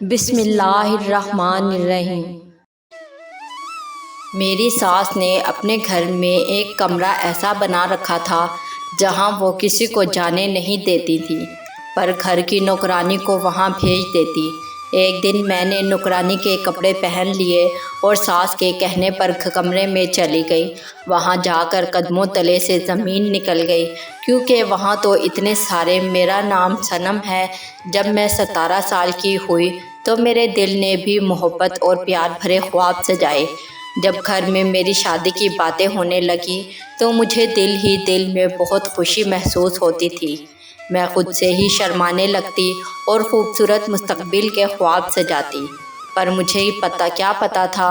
بسم اللہ الرحمن الرحیم۔ میری ساس نے اپنے گھر میں ایک کمرہ ایسا بنا رکھا تھا جہاں وہ کسی کو جانے نہیں دیتی تھی، پر گھر کی نوکرانی کو وہاں بھیج دیتی۔ ایک دن میں نے نوکرانی کے کپڑے پہن لیے اور ساس کے کہنے پر کمرے میں چلی گئی۔ وہاں جا کر قدموں تلے سے زمین نکل گئی، کیونکہ وہاں تو اتنے سارے۔ میرا نام صنم ہے۔ جب میں 17 سال کی ہوئی تو میرے دل نے بھی محبت اور پیار بھرے خواب سجائے۔ جب گھر میں میری شادی کی باتیں ہونے لگی تو مجھے دل ہی دل میں بہت خوشی محسوس ہوتی تھی۔ میں خود سے ہی شرمانے لگتی اور خوبصورت مستقبل کے خواب سجاتی، پر مجھے کیا پتا تھا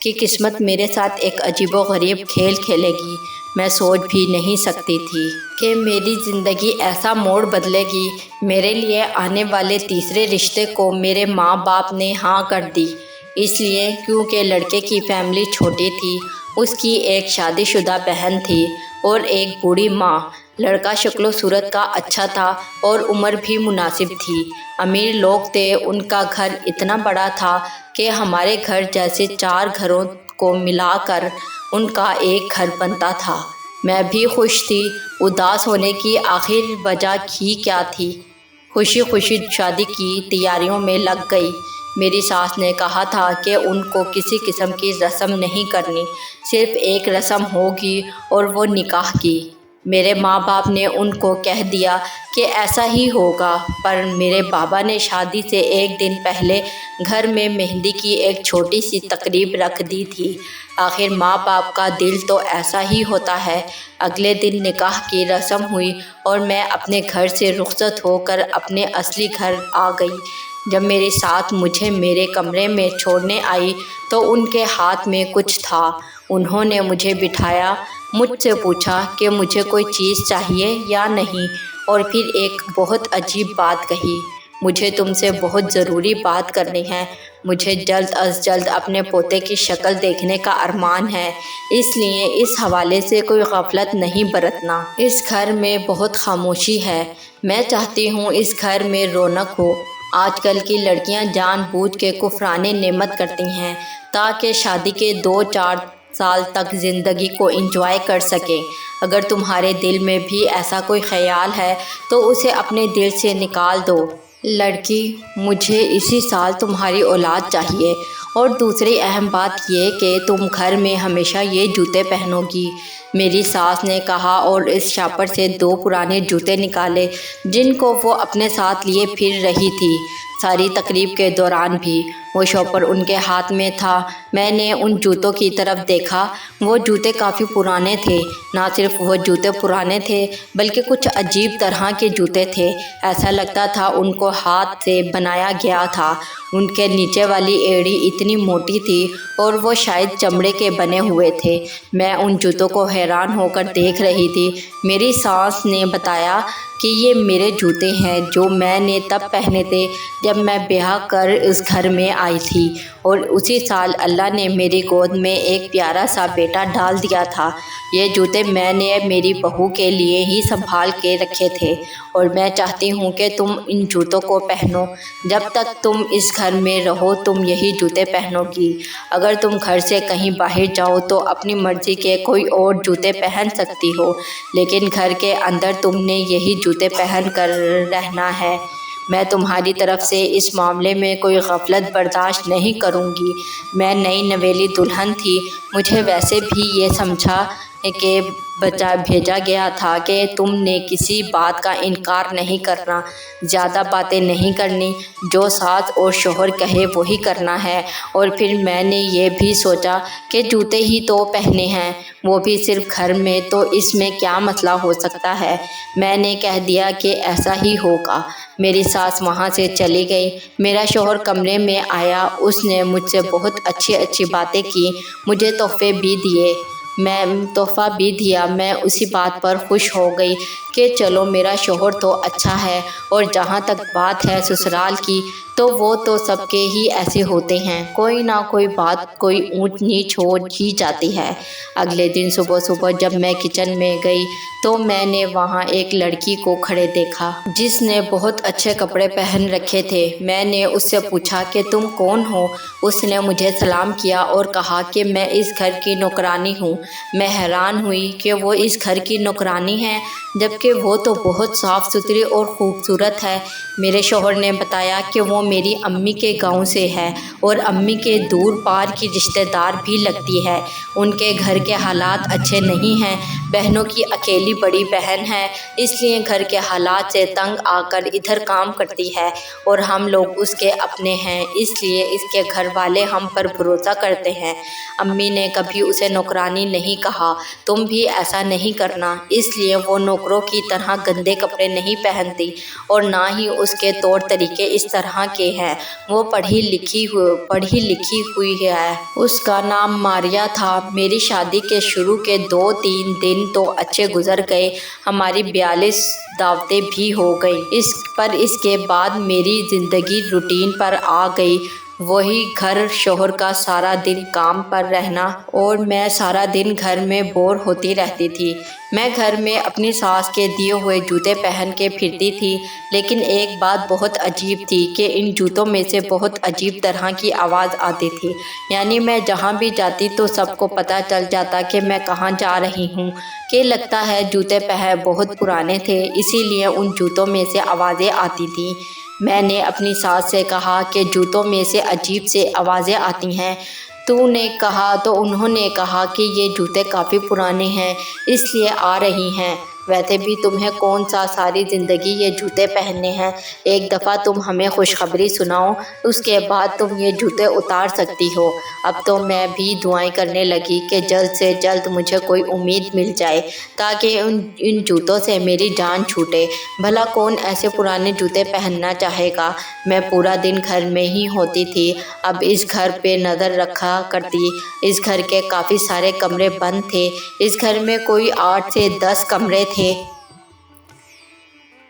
کہ قسمت میرے ساتھ ایک عجیب و غریب کھیل کھیلے گی۔ میں سوچ بھی نہیں سکتی تھی کہ میری زندگی ایسا موڑ بدلے گی۔ میرے لیے آنے والے تیسرے رشتے کو میرے ماں باپ نے ہاں کر دی، اس لیے کیونکہ لڑکے کی فیملی چھوٹی تھی۔ اس کی ایک شادی شدہ بہن تھی اور ایک بوڑھی ماں۔ لڑکا شکل و صورت کا اچھا تھا اور عمر بھی مناسب تھی۔ امیر لوگ تھے۔ ان کا گھر اتنا بڑا تھا کہ ہمارے گھر جیسے 4 گھروں کو ملا کر ان کا ایک گھر بنتا تھا۔ میں بھی خوش تھی۔ اداس ہونے کی آخر وجہ ہی کیا تھی؟ خوشی خوشی شادی کی تیاریوں میں لگ گئی۔ میری ساس نے کہا تھا کہ ان کو کسی قسم کی رسم نہیں کرنی، صرف ایک رسم ہوگی اور وہ نکاح کی۔ میرے ماں باپ نے ان کو کہہ دیا کہ ایسا ہی ہوگا، پر میرے بابا نے شادی سے ایک دن پہلے گھر میں مہندی کی ایک چھوٹی سی تقریب رکھ دی تھی۔ آخر ماں باپ کا دل تو ایسا ہی ہوتا ہے۔ اگلے دن نکاح کی رسم ہوئی اور میں اپنے گھر سے رخصت ہو کر اپنے اصلی گھر آ گئی۔ جب میری ساس مجھے میرے کمرے میں چھوڑنے آئی تو ان کے ہاتھ میں کچھ تھا۔ انہوں نے مجھے بٹھایا، مجھ سے پوچھا کہ مجھے کوئی چیز چاہیے یا نہیں، اور پھر ایک بہت عجیب بات کہی، مجھے تم سے بہت ضروری بات کرنی ہے۔ مجھے جلد از جلد اپنے پوتے کی شکل دیکھنے کا ارمان ہے، اس لیے اس حوالے سے کوئی غفلت نہیں برتنا۔ اس گھر میں بہت خاموشی ہے۔ میں چاہتی ہوں اس گھر میں رونق ہو۔ آج کل کی لڑکیاں جان بوجھ کے کفران نعمت کرتی ہیں تاکہ شادی کے 2-4 سال تک زندگی کو انجوائے کر سکیں۔ اگر تمہارے دل میں بھی ایسا کوئی خیال ہے تو اسے اپنے دل سے نکال دو۔ لڑکی، مجھے اسی سال تمہاری اولاد چاہیے، اور دوسری اہم بات یہ کہ تم گھر میں ہمیشہ یہ جوتے پہنو گی، میری ساس نے کہا، اور اس شاپر سے 2 پرانے جوتے نکالے جن کو وہ اپنے ساتھ لیے پھر رہی تھی۔ ساری تقریب کے دوران بھی وہ شاپر ان کے ہاتھ میں تھا۔ میں نے ان جوتوں کی طرف دیکھا۔ وہ جوتے کافی پرانے تھے۔ نہ صرف وہ جوتے پرانے تھے بلکہ کچھ عجیب طرح کے جوتے تھے۔ ایسا لگتا تھا ان کو ہاتھ سے بنایا گیا تھا۔ ان کے نیچے والی ایڑی اتنی موٹی تھی اور وہ شاید چمڑے کے بنے ہوئے تھے۔ میں ان جوتوں کو حیران ہو کر دیکھ رہی تھی۔ میری ساس نے بتایا کہ یہ میرے جوتے ہیں جو میں نے تب پہنے تھے جب میں بیاہ کر اس گھر میں آئی تھی، اور اسی سال اللہ نے میری گود میں ایک پیارا سا بیٹا ڈال دیا تھا۔ یہ جوتے میں نے میری بہو کے لیے ہی سنبھال کے رکھے تھے، اور میں چاہتی ہوں کہ تم ان جوتوں کو پہنو۔ جب تک تم اس گھر میں رہو تم یہی جوتے پہنو گی۔ اگر تم گھر سے کہیں باہر جاؤ تو اپنی مرضی کے کوئی اور جوتے پہن سکتی ہو، لیکن گھر کے اندر تم نے یہی جوتے پہن کر رہنا ہے۔ میں تمہاری طرف سے اس معاملے میں کوئی غفلت برداشت نہیں کروں گی۔ میں نئی نویلی دلہن تھی۔ مجھے ویسے بھی یہ سمجھا کہ بھیجا گیا تھا کہ تم نے کسی بات کا انکار نہیں کرنا، زیادہ باتیں نہیں کرنی، جو ساس اور شوہر کہے وہی کرنا ہے۔ اور پھر میں نے یہ بھی سوچا کہ جوتے ہی تو پہنے ہیں، وہ بھی صرف گھر میں، تو اس میں کیا مسئلہ ہو سکتا ہے۔ میں نے کہہ دیا کہ ایسا ہی ہوگا۔ میری ساس وہاں سے چلی گئی۔ میرا شوہر کمرے میں آیا۔ اس نے مجھ سے بہت اچھی باتیں کی، مجھے تحفہ بھی دیا۔ میں اسی بات پر خوش ہو گئی کہ چلو میرا شوہر تو اچھا ہے، اور جہاں تک بات ہے سسرال کی تو وہ تو سب کے ہی ایسے ہوتے ہیں، کوئی نہ کوئی بات کوئی اونچ نیچ ہو ہی جاتی ہے۔ اگلے دن صبح صبح جب میں کچن میں گئی تو میں نے وہاں ایک لڑکی کو کھڑے دیکھا جس نے بہت اچھے کپڑے پہن رکھے تھے۔ میں نے اس سے پوچھا کہ تم کون ہو؟ اس نے مجھے سلام کیا اور کہا کہ میں اس گھر کی نوکرانی ہوں۔ میں حیران ہوئی کہ وہ اس گھر کی نوکرانی ہے جبکہ وہ تو بہت صاف ستھری اور خوبصورت ہے۔ میرے شوہر نے بتایا کہ وہ میری امی کے گاؤں سے ہے اور امی کے دور پار کی رشتہ دار بھی لگتی ہے۔ ان کے گھر کے حالات اچھے نہیں ہیں، بہنوں کی اکیلی بڑی بہن ہے، اس لیے گھر کے حالات سے تنگ آ کر ادھر کام کرتی ہے اور ہم لوگ اس کے اپنے ہیں، اس لیے اس کے گھر والے ہم پر بھروسہ کرتے ہیں۔ امی نے کبھی اسے نوکرانی نہیں کہا، تم بھی ایسا نہیں کرنا، اس لیے وہ نوکروں کی طرح گندے کپڑے نہیں پہنتی اور نہ ہی اس کے طور طریقے اس طرح کے ہیں۔ وہ پڑھی لکھی ہوئی ہے۔ اس کا نام ماریا تھا۔ میری شادی کے شروع کے 2-3 دن تو اچھے گزر گئے، ہماری 42 دعوتیں بھی ہو گئیں۔ اس کے بعد میری زندگی روٹین پر آ گئی، وہی گھر، شوہر کا سارا دن کام پر رہنا اور میں سارا دن گھر میں بور ہوتی رہتی تھی۔ میں گھر میں اپنی ساس کے دیے ہوئے جوتے پہن کے پھرتی تھی، لیکن ایک بات بہت عجیب تھی کہ ان جوتوں میں سے بہت عجیب طرح کی آواز آتی تھی، یعنی میں جہاں بھی جاتی تو سب کو پتہ چل جاتا کہ میں کہاں جا رہی ہوں، کہ لگتا ہے جوتے بہت پرانے تھے اسی لیے ان جوتوں میں سے آوازیں آتی تھیں۔ میں نے اپنی ساس سے کہا کہ جوتوں میں سے عجیب سے آوازیں آتی ہیں، تو انہوں نے کہا کہ یہ جوتے کافی پرانے ہیں اس لیے آ رہی ہیں، ویسے بھی تمہیں کون سا ساری زندگی یہ جوتے پہننے ہیں، ایک دفعہ تم ہمیں خوشخبری سناؤ، اس کے بعد تم یہ جوتے اتار سکتی ہو۔ اب تو میں بھی دعائیں کرنے لگی کہ جلد سے جلد مجھے کوئی امید مل جائے تاکہ ان جوتوں سے میری جان چھوٹے، بھلا کون ایسے پرانے جوتے پہننا چاہے گا۔ میں پورا دن گھر میں ہی ہوتی تھی، اب اس گھر پہ نظر رکھا کرتی۔ اس گھر کے کافی سارے کمرے بند تھے، اس گھر میں کوئی 8 سے 10 کمرے تھے،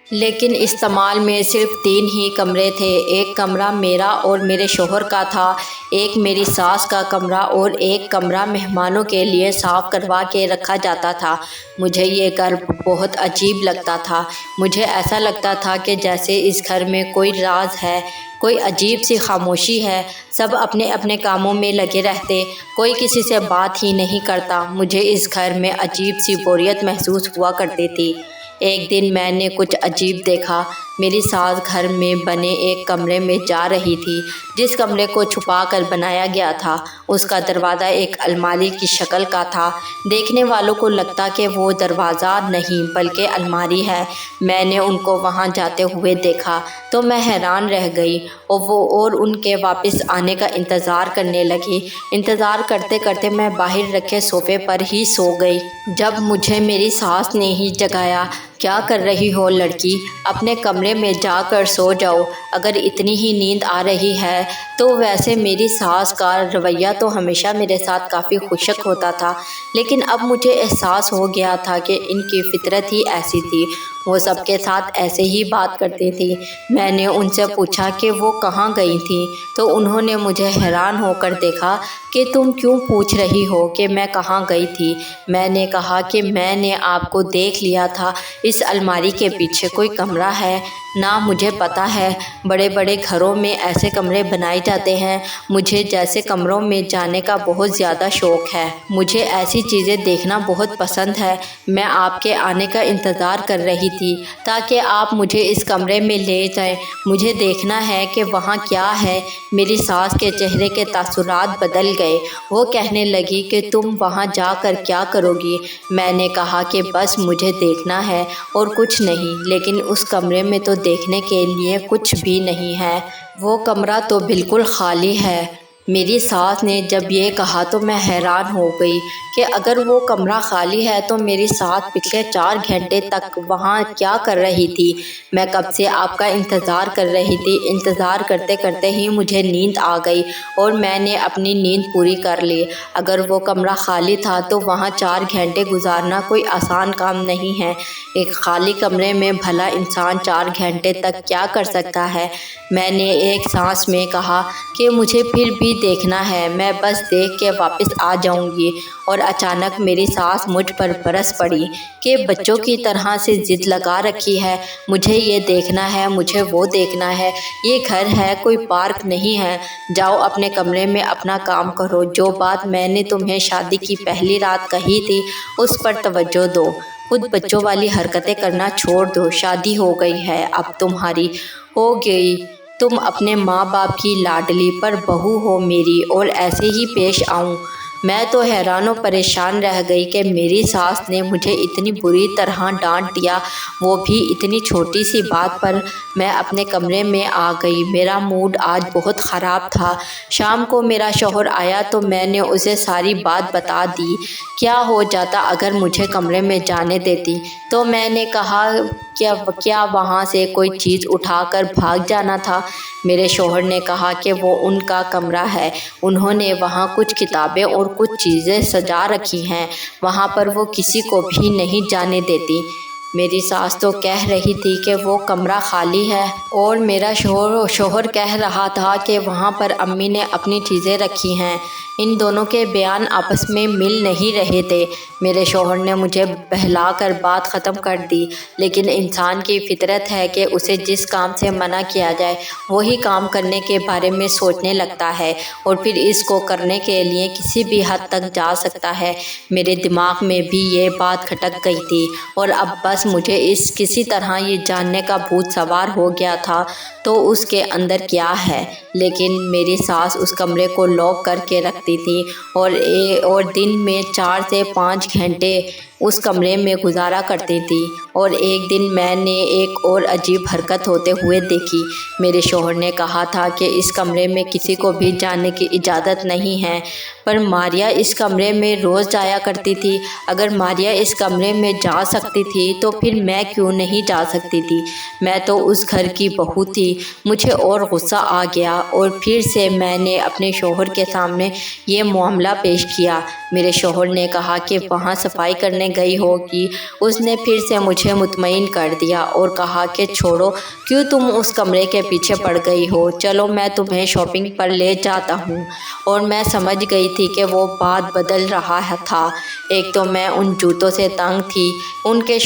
لیکن استعمال میں صرف 3 ہی کمرے تھے۔ ایک کمرہ میرا اور میرے شوہر کا تھا، ایک میری ساس کا کمرہ اور ایک کمرہ مہمانوں کے لیے صاف کروا کے رکھا جاتا تھا۔ مجھے یہ گھر بہت عجیب لگتا تھا، مجھے ایسا لگتا تھا کہ جیسے اس گھر میں کوئی راز ہے، کوئی عجیب سی خاموشی ہے، سب اپنے اپنے کاموں میں لگے رہتے، کوئی کسی سے بات ہی نہیں کرتا۔ مجھے اس گھر میں عجیب سی بوریت محسوس ہوا کرتی تھی۔ ایک دن میں نے کچھ عجیب دیکھا، میری ساس گھر میں بنے ایک کمرے میں جا رہی تھی جس کمرے کو چھپا کر بنایا گیا تھا۔ اس کا دروازہ ایک الماری کی شکل کا تھا، دیکھنے والوں کو لگتا کہ وہ دروازہ نہیں بلکہ الماری ہے۔ میں نے ان کو وہاں جاتے ہوئے دیکھا تو میں حیران رہ گئی اور ان کے واپس آنے کا انتظار کرنے لگی۔ انتظار کرتے کرتے میں باہر رکھے صوفے پر ہی سو گئی۔ جب مجھے میری ساس نے ہی جگایا، کیا کر رہی ہو لڑکی، اپنے کمرے میں جا کر سو جاؤ اگر اتنی ہی نیند آ رہی ہے تو۔ ویسے میری ساس کا رویہ تو ہمیشہ میرے ساتھ کافی خشک ہوتا تھا، لیکن اب مجھے احساس ہو گیا تھا کہ ان کی فطرت ہی ایسی تھی، وہ سب کے ساتھ ایسے ہی بات کرتی تھی۔ میں نے ان سے پوچھا کہ وہ کہاں گئی تھیں تو انہوں نے مجھے حیران ہو کر دیکھا کہ تم کیوں پوچھ رہی ہو کہ میں کہاں گئی تھی۔ میں نے کہا کہ میں نے آپ کو دیکھ لیا تھا، اس الماری کے پیچھے کوئی کمرہ ہے نا، مجھے پتا ہے بڑے بڑے گھروں میں ایسے کمرے بنائے جاتے ہیں، مجھے جیسے کمروں میں جانے کا بہت زیادہ شوق ہے، مجھے ایسی چیزیں دیکھنا بہت پسند ہے۔ میں آپ کے آنے کا انتظار کر رہی تھی تاکہ آپ مجھے اس کمرے میں لے جائیں، مجھے دیکھنا ہے کہ وہاں کیا ہے۔ میری ساس کے چہرے کے تاثرات بدل گئے، وہ کہنے لگی کہ تم وہاں جا کر کیا کرو گی؟ میں نے کہا کہ بس مجھے دیکھنا ہے اور کچھ نہیں، لیکن اس کمرے میں تو دیکھنے کے لیے کچھ بھی نہیں ہے، وہ کمرہ تو بالکل خالی ہے۔ میری ساس نے جب یہ کہا تو میں حیران ہو گئی کہ اگر وہ کمرہ خالی ہے تو میری ساس پچھلے 4 گھنٹے تک وہاں کیا کر رہی تھی؟ میں کب سے آپ کا انتظار کر رہی تھی۔ انتظار کرتے کرتے ہی مجھے نیند آ گئی اور میں نے اپنی نیند پوری کر لی۔ اگر وہ کمرہ خالی تھا تو وہاں 4 گھنٹے گزارنا کوئی آسان کام نہیں ہے۔ ایک خالی کمرے میں بھلا انسان 4 گھنٹے تک کیا کر سکتا ہے؟ میں نے ایک سانس میں کہا کہ مجھے پھر بھی دیکھنا ہے، میں بس دیکھ کے واپس آ جاؤں گی۔ اور اچانک میری ساس مجھ پر برس پڑی کہ بچوں کی طرح سے ضد لگا رکھی ہے، مجھے یہ دیکھنا ہے، مجھے وہ دیکھنا ہے، یہ گھر ہے کوئی پارک نہیں ہے، جاؤ اپنے کمرے میں اپنا کام کرو۔ جو بات میں نے تمہیں شادی کی پہلی رات کہی تھی اس پر توجہ دو، خود بچوں والی حرکتیں کرنا چھوڑ دو۔ شادی ہو گئی ہے اب تمہاری، ہو گئی، تم اپنے ماں باپ کی لاڈلی، پر بہو ہو میری، اور ایسے ہی پیش آؤں۔ میں تو حیران و پریشان رہ گئی کہ میری ساس نے مجھے اتنی بری طرح ڈانٹ دیا، وہ بھی اتنی چھوٹی سی بات پر۔ میں اپنے کمرے میں آ گئی، میرا موڈ آج بہت خراب تھا۔ شام کو میرا شوہر آیا تو میں نے اسے ساری بات بتا دی۔ کیا ہو جاتا اگر مجھے کمرے میں جانے دیتی؟ تو میں نے کہا کیا وہاں سے کوئی چیز اٹھا کر بھاگ جانا تھا؟ میرے شوہر نے کہا کہ وہ ان کا کمرہ ہے، انہوں نے وہاں کچھ کتابیں اور کچھ چیزیں سجا رکھی ہیں، وہاں پر وہ کسی کو بھی نہیں جانے دیتی۔ میری ساس تو کہہ رہی تھی کہ وہ کمرہ خالی ہے اور میرا شوہر کہہ رہا تھا کہ وہاں پر امی نے اپنی چیزیں رکھی ہیں۔ ان دونوں کے بیان آپس میں مل نہیں رہے تھے۔ میرے شوہر نے مجھے بہلا کر بات ختم کر دی، لیکن انسان کی فطرت ہے کہ اسے جس کام سے منع کیا جائے وہی کام کرنے کے بارے میں سوچنے لگتا ہے اور پھر اس کو کرنے کے لیے کسی بھی حد تک جا سکتا ہے۔ میرے دماغ میں بھی یہ بات کھٹک گئی تھی اور اب بس مجھے کسی طرح یہ جاننے کا بھوت سوار ہو گیا تھا تو اس کے اندر کیا ہے۔ لیکن میری ساس اس کمرے کو لاک کر کے رکھتی تھی اور دن میں 4 سے 5 گھنٹے اس کمرے میں گزارا کرتی تھی۔ اور ایک دن میں نے ایک اور عجیب حرکت ہوتے ہوئے دیکھی۔ میرے شوہر نے کہا تھا کہ اس کمرے میں کسی کو بھی جانے کی اجازت نہیں ہے، پر ماریا اس کمرے میں روز جایا کرتی تھی۔ اگر ماریا اس کمرے میں جا سکتی تھی تو پھر میں کیوں نہیں جا سکتی تھی؟ میں تو اس گھر کی بہو تھی۔ مجھے اور غصہ آ گیا اور پھر سے میں نے اپنے شوہر کے سامنے یہ معاملہ پیش کیا۔ میرے شوہر نے کہا کہ وہاں صفائی کرنے گئی ہوگی۔ اس نے پھر سے مجھے مطمئن کر دیا اور کہا کہ چھوڑو، کیوں تم اس کمرے کے پیچھے پڑ گئی ہو، چلو میں تمہیں شاپنگ پر لے جاتا ہوں۔ اور میں سمجھ گئی تھی کہ وہ بات بدل رہا تھا۔ ایک تو میں ان جوتوں سے تنگ تھی، ان کے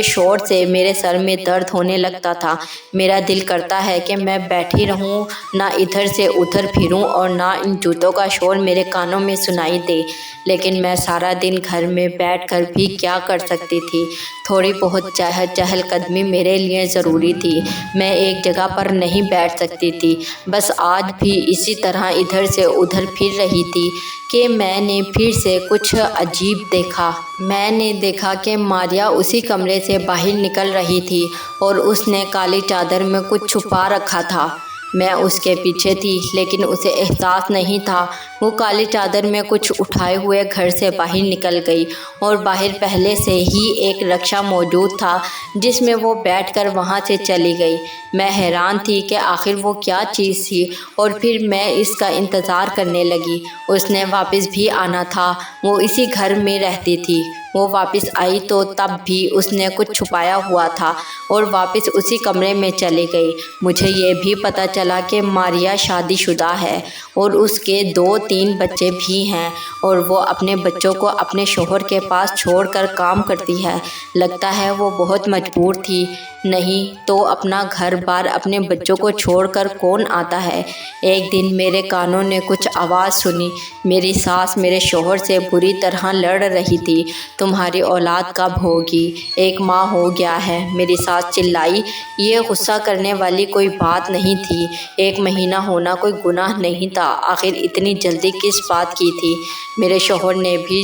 شور سے میرے سر میں درد ہونے لگتا تھا۔ میرا دل کرتا ہے کہ میں بیٹھی رہوں، نہ ادھر سے ادھر پھروں اور نہ ان جوتوں کا شور میرے کانوں میں سنائی دے، لیکن میں سارا دن گھر میں بیٹھ کر بھی کیا کر سکتی تھی؟ تھوڑی بہت چہل قدمی میرے لیے ضروری تھی، میں ایک جگہ پر نہیں بیٹھ سکتی تھی۔ بس آج بھی اسی طرح ادھر سے ادھر پھر رہی تھی کہ میں نے پھر سے کچھ عجیب دیکھا۔ میں نے دیکھا کہ ماریا اسی کمرے سے باہر نکل رہی تھی اور اس نے کالی چادر میں کچھ چھپا رکھا تھا۔ میں اس کے پیچھے تھی لیکن اسے احساس نہیں تھا۔ وہ کالی چادر میں کچھ اٹھائے ہوئے گھر سے باہر نکل گئی اور باہر پہلے سے ہی ایک رکشہ موجود تھا جس میں وہ بیٹھ کر وہاں سے چلی گئی۔ میں حیران تھی کہ آخر وہ کیا چیز تھی اور پھر میں اس کا انتظار کرنے لگی۔ اس نے واپس بھی آنا تھا، وہ اسی گھر میں رہتی تھی۔ وہ واپس آئی تو تب بھی اس نے کچھ چھپایا ہوا تھا اور واپس اسی کمرے میں چلی گئی۔ مجھے یہ بھی پتہ چلا کہ ماریا شادی شدہ ہے اور اس کے 2-3 بچے بھی ہیں اور وہ اپنے بچوں کو اپنے شوہر کے پاس چھوڑ کر کام کرتی ہے۔ لگتا ہے وہ بہت مجبور تھی، نہیں تو اپنا گھر بار اپنے بچوں کو چھوڑ کر کون آتا ہے؟ ایک دن میرے کانوں نے کچھ آواز سنی۔ میری ساس میرے شوہر سے بری طرح لڑ رہی تھی، تمہاری اولاد کب ہوگی؟ 1 ماہ ہو گیا ہے، میری ساس چلائی۔ یہ غصہ کرنے والی کوئی بات نہیں تھی، 1 مہینہ ہونا کوئی گناہ نہیں تھا، آخر اتنی جلدی کس بات کی تھی؟ میرے شوہر نے بھی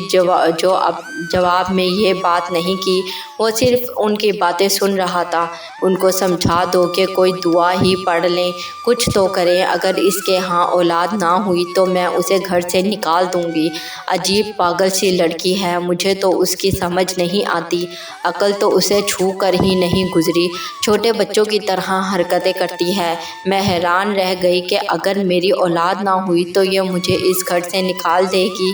جواب میں یہ بات نہیں کی، وہ صرف ان کی باتیں سن رہا تھا۔ ان کو سمجھا دو کہ کوئی دعا ہی پڑھ لیں، کچھ تو کریں، اگر اس کے ہاں اولاد نہ ہوئی تو میں اسے گھر سے نکال دوں گی۔ عجیب پاگل سی لڑکی ہے، مجھے تو اس کی سمجھ نہیں آتی، عقل تو اسے چھو کر ہی نہیں گزری، چھوٹے بچوں کی طرح حرکتیں کرتی ہے۔ میں حیران رہ گئی کہ اگر میری اولاد نہ ہوئی تو یہ مجھے اس گھر سے نکال دے گی۔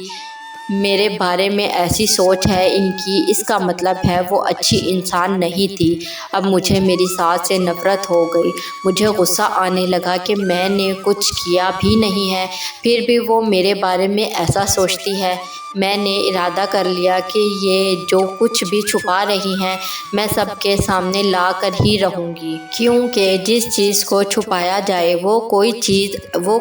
میرے بارے میں ایسی سوچ ہے ان کی، اس کا مطلب ہے وہ اچھی انسان نہیں تھی۔ اب مجھے میری ساس سے نفرت ہو گئی، مجھے غصہ آنے لگا کہ میں نے کچھ کیا بھی نہیں ہے، پھر بھی وہ میرے بارے میں ایسا سوچتی ہے۔ میں نے ارادہ کر لیا کہ یہ جو کچھ بھی چھپا رہی ہیں میں سب کے سامنے لا کر ہی رہوں گی، کیونکہ جس چیز کو چھپایا جائے وہ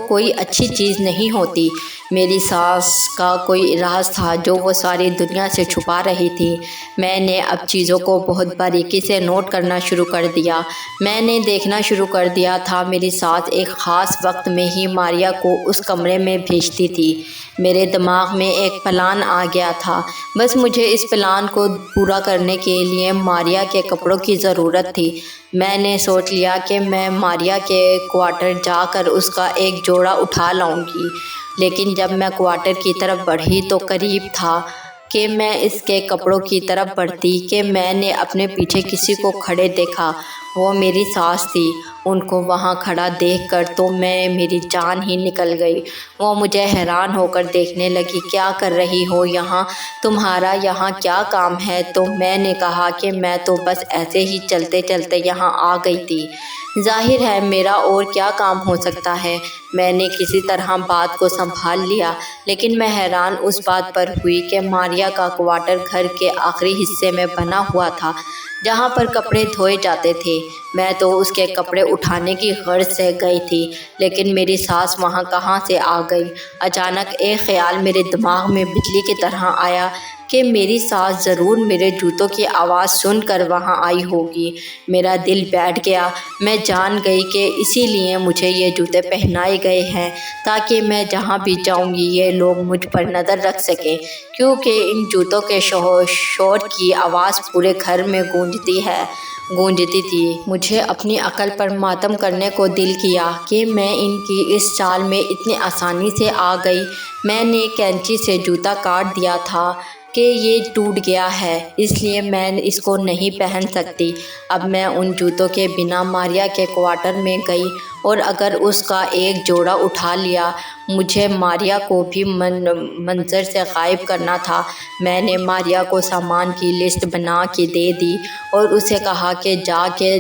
کوئی اچھی چیز نہیں ہوتی۔ میری ساس کا کوئی راز تھا جو وہ ساری دنیا سے چھپا رہی تھی۔ میں نے اب چیزوں کو بہت باریکی سے نوٹ کرنا شروع کر دیا۔ میں نے دیکھنا شروع کر دیا تھا میری ساس ایک خاص وقت میں ہی ماریا کو اس کمرے میں بھیجتی تھی۔ میرے دماغ میں ایک پلان آ گیا تھا، بس مجھے اس پلان کو پورا کرنے کے لیے ماریا کے کپڑوں کی ضرورت تھی۔ میں نے سوچ لیا کہ میں ماریا کے کوارٹر جا کر اس کا ایک جوڑا اٹھا لاؤں گی، لیکن جب میں کوارٹر کی طرف بڑھی تو قریب تھا کہ میں اس کے کپڑوں کی طرف بڑھتی کہ میں نے اپنے پیچھے کسی کو کھڑے دیکھا۔ وہ میری ساس تھی۔ ان کو وہاں کھڑا دیکھ کر تو میری جان ہی نکل گئی۔ وہ مجھے حیران ہو کر دیکھنے لگی۔ کیا کر رہی ہو یہاں؟ تمہارا یہاں کیا کام ہے؟ تو میں نے کہا کہ میں تو بس ایسے ہی چلتے چلتے یہاں آ گئی تھی۔ ظاہر ہے میرا اور کیا کام ہو سکتا ہے۔ میں نے کسی طرح بات کو سنبھال لیا، لیکن میں حیران اس بات پر ہوئی کہ ماریا کا کوارٹر گھر کے آخری حصے میں بنا ہوا تھا جہاں پر کپڑے دھوئے جاتے تھے۔ میں تو اس کے کپڑے اٹھانے کی غرض سے گئی تھی، لیکن میری ساس وہاں کہاں سے آ گئی؟ اچانک ایک خیال میرے دماغ میں بجلی کی طرح آیا کہ میری ساس ضرور میرے جوتوں کی آواز سن کر وہاں آئی ہوگی۔ میرا دل بیٹھ گیا۔ میں جان گئی کہ اسی لیے مجھے یہ جوتے پہنائے گئے ہیں، تاکہ میں جہاں بھی جاؤں گی یہ لوگ مجھ پر نظر رکھ سکیں، کیونکہ ان جوتوں کے شور کی آواز پورے گھر میں گونجتی تھی۔ مجھے اپنی عقل پر ماتم کرنے کو دل کیا کہ میں ان کی اس چال میں اتنی آسانی سے آ گئی۔ میں نے کینچی سے جوتا کاٹ دیا تھا کہ یہ ٹوٹ گیا ہے، اس لیے میں اس کو نہیں پہن سکتی۔ اب میں ان جوتوں کے بنا ماریا کے کوارٹر میں گئی اور اگر اس کا ایک جوڑا اٹھا لیا، مجھے ماریا کو بھی منظر سے غائب کرنا تھا۔ میں نے ماریا کو سامان کی لسٹ بنا کے دے دی اور اسے کہا کہ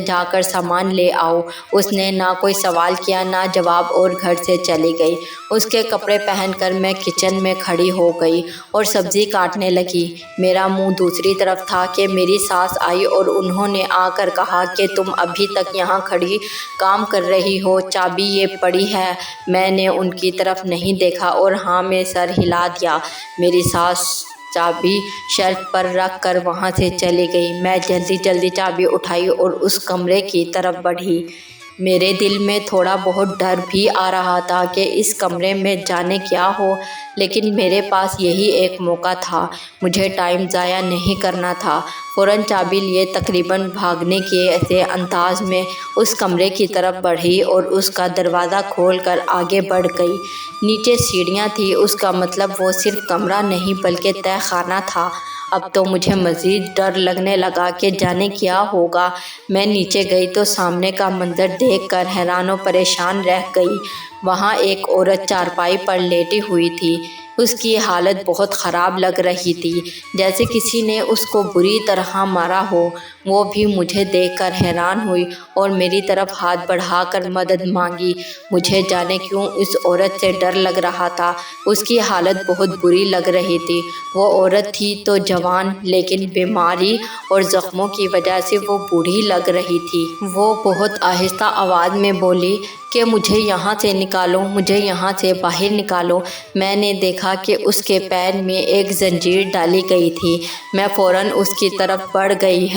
جا کر سامان لے آؤ۔ اس نے نہ کوئی سوال کیا نہ جواب اور گھر سے چلی گئی۔ اس کے کپڑے پہن کر میں کچن میں کھڑی ہو گئی اور سبزی کاٹنے لگی۔ میرا منہ دوسری طرف تھا کہ میری ساس آئی اور انہوں نے آ کر کہا کہ تم ابھی تک یہاں کھڑی کام کر رہی ہو، چابی یہ پڑی ہے۔ میں نے ان کی طرف نہیں دیکھا اور ہاں میں سر ہلا دیا۔ میری ساس چابی شیلف پر رکھ کر وہاں سے چلی گئی۔ میں جلدی چابی اٹھائی اور اس کمرے کی طرف بڑھی۔ میرے دل میں تھوڑا بہت ڈر بھی آ رہا تھا کہ اس کمرے میں جانے کیا ہو، لیکن میرے پاس یہی ایک موقع تھا، مجھے ٹائم ضائع نہیں کرنا تھا۔ فوراً چابی لیے تقریباً بھاگنے کے سے انداز میں اس کمرے کی طرف بڑھی اور اس کا دروازہ کھول کر آگے بڑھ گئی۔ نیچے سیڑھیاں تھیں، اس کا مطلب وہ صرف کمرہ نہیں بلکہ تہہ خانہ تھا۔ اب تو مجھے مزید ڈر لگنے لگا کہ جانے کیا ہوگا۔ میں نیچے گئی تو سامنے کا منظر دیکھ کر حیران و پریشان رہ گئی۔ وہاں ایک عورت چارپائی پر لیٹی ہوئی تھی۔ اس کی حالت بہت خراب لگ رہی تھی، جیسے کسی نے اس کو بری طرح مارا ہو۔ وہ بھی مجھے دیکھ کر حیران ہوئی اور میری طرف ہاتھ بڑھا کر مدد مانگی۔ مجھے جانے کیوں اس عورت سے ڈر لگ رہا تھا، اس کی حالت بہت بری لگ رہی تھی۔ وہ عورت تھی تو جوان، لیکن بیماری اور زخموں کی وجہ سے وہ بوڑھی لگ رہی تھی۔ وہ بہت آہستہ آواز میں بولی کہ مجھے یہاں سے نکالو، مجھے یہاں سے باہر نکالو۔ میں نے دیکھا کہ اس کے پیر میں ایک زنجیر ڈالی گئی تھی۔ میں فوراً اس کی طرف بڑھ گئی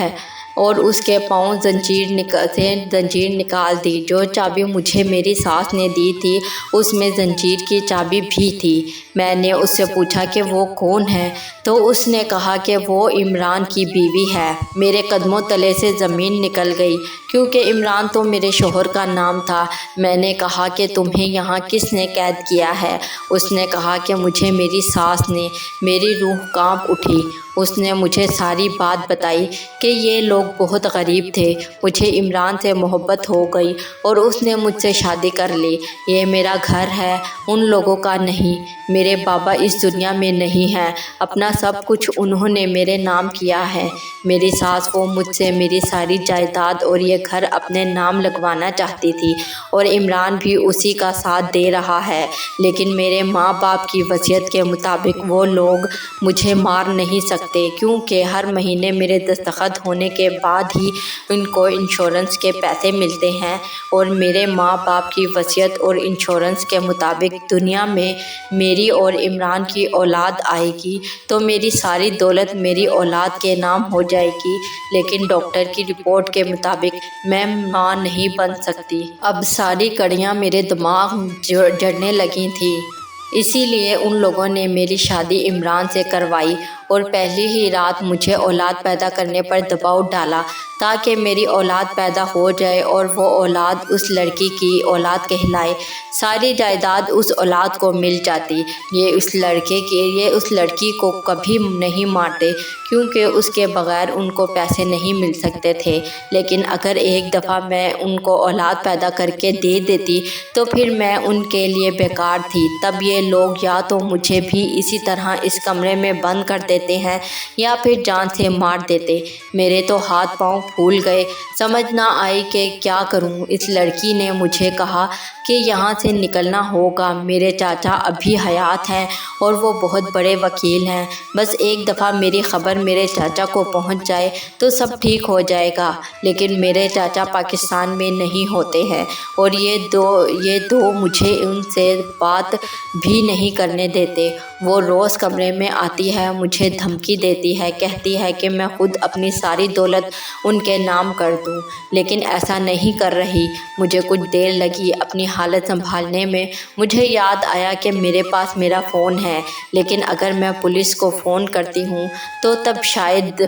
اور اس کے پاؤں زنجیر نکال دی۔ جو چابی مجھے میری ساس نے دی تھی اس میں زنجیر کی چابی بھی تھی۔ میں نے اس سے پوچھا کہ وہ کون ہے تو اس نے کہا کہ وہ عمران کی بیوی ہے۔ میرے قدموں تلے سے زمین نکل گئی کیونکہ عمران تو میرے شوہر کا نام تھا۔ میں نے کہا کہ تمہیں یہاں کس نے قید کیا ہے؟ اس نے کہا کہ مجھے میری ساس نے۔ میری روح کانپ اٹھی۔ اس نے مجھے ساری بات بتائی کہ یہ لوگ بہت غریب تھے، مجھے عمران سے محبت ہو گئی اور اس نے مجھ سے شادی کر لی۔ یہ میرا گھر ہے، ان لوگوں کا نہیں۔ میرے بابا اس دنیا میں نہیں ہیں، اپنا سب کچھ انہوں نے میرے نام کیا ہے۔ میری ساس وہ مجھ سے میری ساری جائیداد اور یہ گھر اپنے نام لگوانا چاہتی تھی اور عمران بھی اسی کا ساتھ دے رہا ہے، لیکن میرے ماں باپ کی وصیت کے مطابق وہ لوگ مجھے مار نہیں سکتے کیونکہ ہر مہینے میرے دستخط ہونے کے بعد ہی ان کو انشورنس کے پیسے ملتے ہیں، اور میرے ماں باپ کی وصیت اور انشورنس کے مطابق دنیا میں میری اور عمران کی اولاد آئے گی تو میری ساری دولت میری اولاد کے نام ہو جائے گی، لیکن ڈاکٹر کی رپورٹ کے مطابق میں ماں نہیں بن سکتی۔ اب ساری کڑیاں میرے دماغ جڑنے لگی تھیں، اسی لیے ان لوگوں نے میری شادی عمران سے کروائی اور پہلی ہی رات مجھے اولاد پیدا کرنے پر دباؤ ڈالا تاکہ میری اولاد پیدا ہو جائے اور وہ اولاد اس لڑکی کی اولاد کہلائے۔ ساری جائیداد اس اولاد کو مل جاتی۔ یہ اس لڑکی کو کبھی نہیں مارتے کیونکہ اس کے بغیر ان کو پیسے نہیں مل سکتے تھے، لیکن اگر ایک دفعہ میں ان کو اولاد پیدا کر کے دے دیتی تو پھر میں ان کے لیے بیکار تھی۔ تب یہ لوگ یا تو مجھے بھی اسی طرح اس کمرے میں بند کر دیتے ہیں یا پھر جان سے مار دیتے۔ میرے تو ہاتھ پاؤں پھول گئے، سمجھ نہ آئی کہ کیا کروں۔ اس لڑکی نے مجھے کہا کہ یہاں سے نکلنا ہوگا، میرے چاچا ابھی حیات ہیں اور وہ بہت بڑے وکیل ہیں، بس ایک دفعہ میری خبر میرے چاچا کو پہنچ جائے تو سب ٹھیک ہو جائے گا، لیکن میرے چاچا پاکستان میں نہیں ہوتے ہیں اور یہ دو مجھے ان سے بات بھی نہیں کرنے دیتے۔ وہ روز کمرے میں آتی ہے، مجھے دھمکی دیتی ہے، کہتی ہے کہ میں خود اپنی ساری دولت ان کے نام کر دوں، لیکن ایسا نہیں کر رہی۔ مجھے کچھ دیر لگی اپنی حالت سنبھالنے میں۔ مجھے یاد آیا کہ میرے پاس میرا فون ہے، لیکن اگر میں پولیس کو فون کرتی ہوں تو تب شاید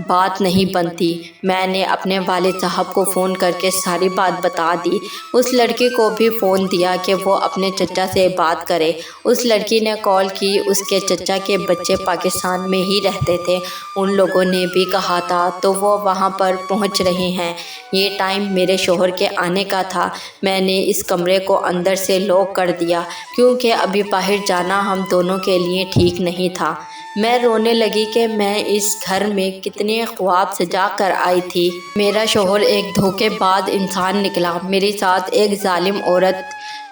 بات نہیں بنتی۔ میں نے اپنے والد صاحب کو فون کر کے ساری بات بتا دی۔ اس لڑکی کو بھی فون دیا کہ وہ اپنے چچا سے بات کرے۔ اس لڑکی نے کال کی، اس کے چچا کے بچے پاکستان میں ہی رہتے تھے، ان لوگوں نے بھی کہا تھا تو وہ وہاں پر پہنچ رہے ہیں۔ یہ ٹائم میرے شوہر کے آنے کا تھا۔ میں نے اس کمرے کو اندر سے لاک کر دیا کیونکہ ابھی باہر جانا ہم دونوں کے لیے ٹھیک نہیں تھا۔ میں رونے لگی کہ میں اس گھر میں کتنے خواب سجا کر آئی تھی۔ میرا شوہر ایک دھوکے باز انسان نکلا، میرے ساتھ ایک ظالم عورت۔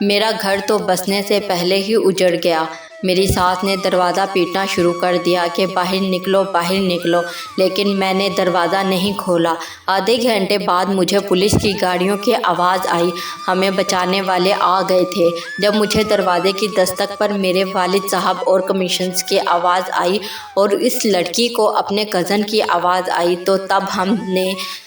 میرا گھر تو بسنے سے پہلے ہی اجڑ گیا۔ میری ساس نے دروازہ پیٹنا شروع کر دیا کہ باہر نکلو باہر نکلو، لیکن میں نے دروازہ نہیں کھولا۔ آدھے گھنٹے بعد مجھے پولیس کی گاڑیوں کی آواز آئی، ہمیں بچانے والے آ گئے تھے۔ جب مجھے دروازے کی دستک پر میرے والد صاحب اور کمشنز کی آواز آئی اور اس لڑکی کو اپنے کزن کی آواز آئی تو تب ہم نے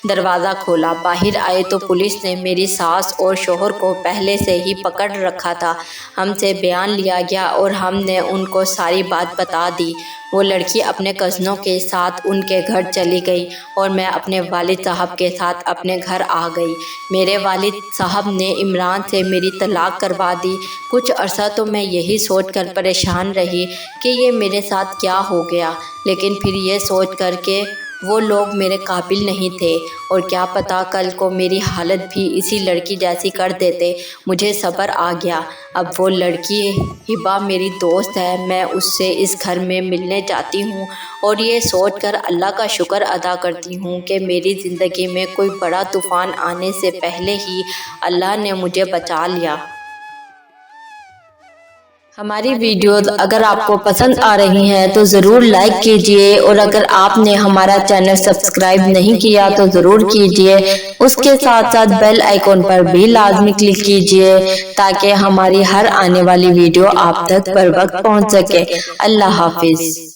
دروازہ کھولا۔ باہر آئے تو پولیس نے میری ساس اور شوہر کو پہلے سے ہی پکڑ رکھا تھا۔ ہم سے بیان لیا گیا اور ہم نے ان کو ساری بات بتا دی۔ وہ لڑکی اپنے کزنوں کے ساتھ ان کے گھر چلی گئی اور میں اپنے والد صاحب کے ساتھ اپنے گھر آ گئی۔ میرے والد صاحب نے عمران سے میری طلاق کروا دی۔ کچھ عرصہ تو میں یہی سوچ کر پریشان رہی کہ یہ میرے ساتھ کیا ہو گیا، لیکن پھر یہ سوچ کر کہ وہ لوگ میرے قابل نہیں تھے اور کیا پتہ کل کو میری حالت بھی اسی لڑکی جیسی کر دیتے، مجھے صبر آ گیا۔ اب وہ لڑکی ہبہ میری دوست ہے، میں اس سے اس گھر میں ملنے جاتی ہوں اور یہ سوچ کر اللہ کا شکر ادا کرتی ہوں کہ میری زندگی میں کوئی بڑا طوفان آنے سے پہلے ہی اللہ نے مجھے بچا لیا۔ ہماری ویڈیوز اگر آپ کو پسند آ رہی ہیں تو ضرور لائک کیجئے، اور اگر آپ نے ہمارا چینل سبسکرائب نہیں کیا تو ضرور کیجئے۔ اس کے ساتھ ساتھ بیل آئیکن پر بھی لازمی کلک کیجئے تاکہ ہماری ہر آنے والی ویڈیو آپ تک بر وقت پہنچ سکے۔ اللہ حافظ۔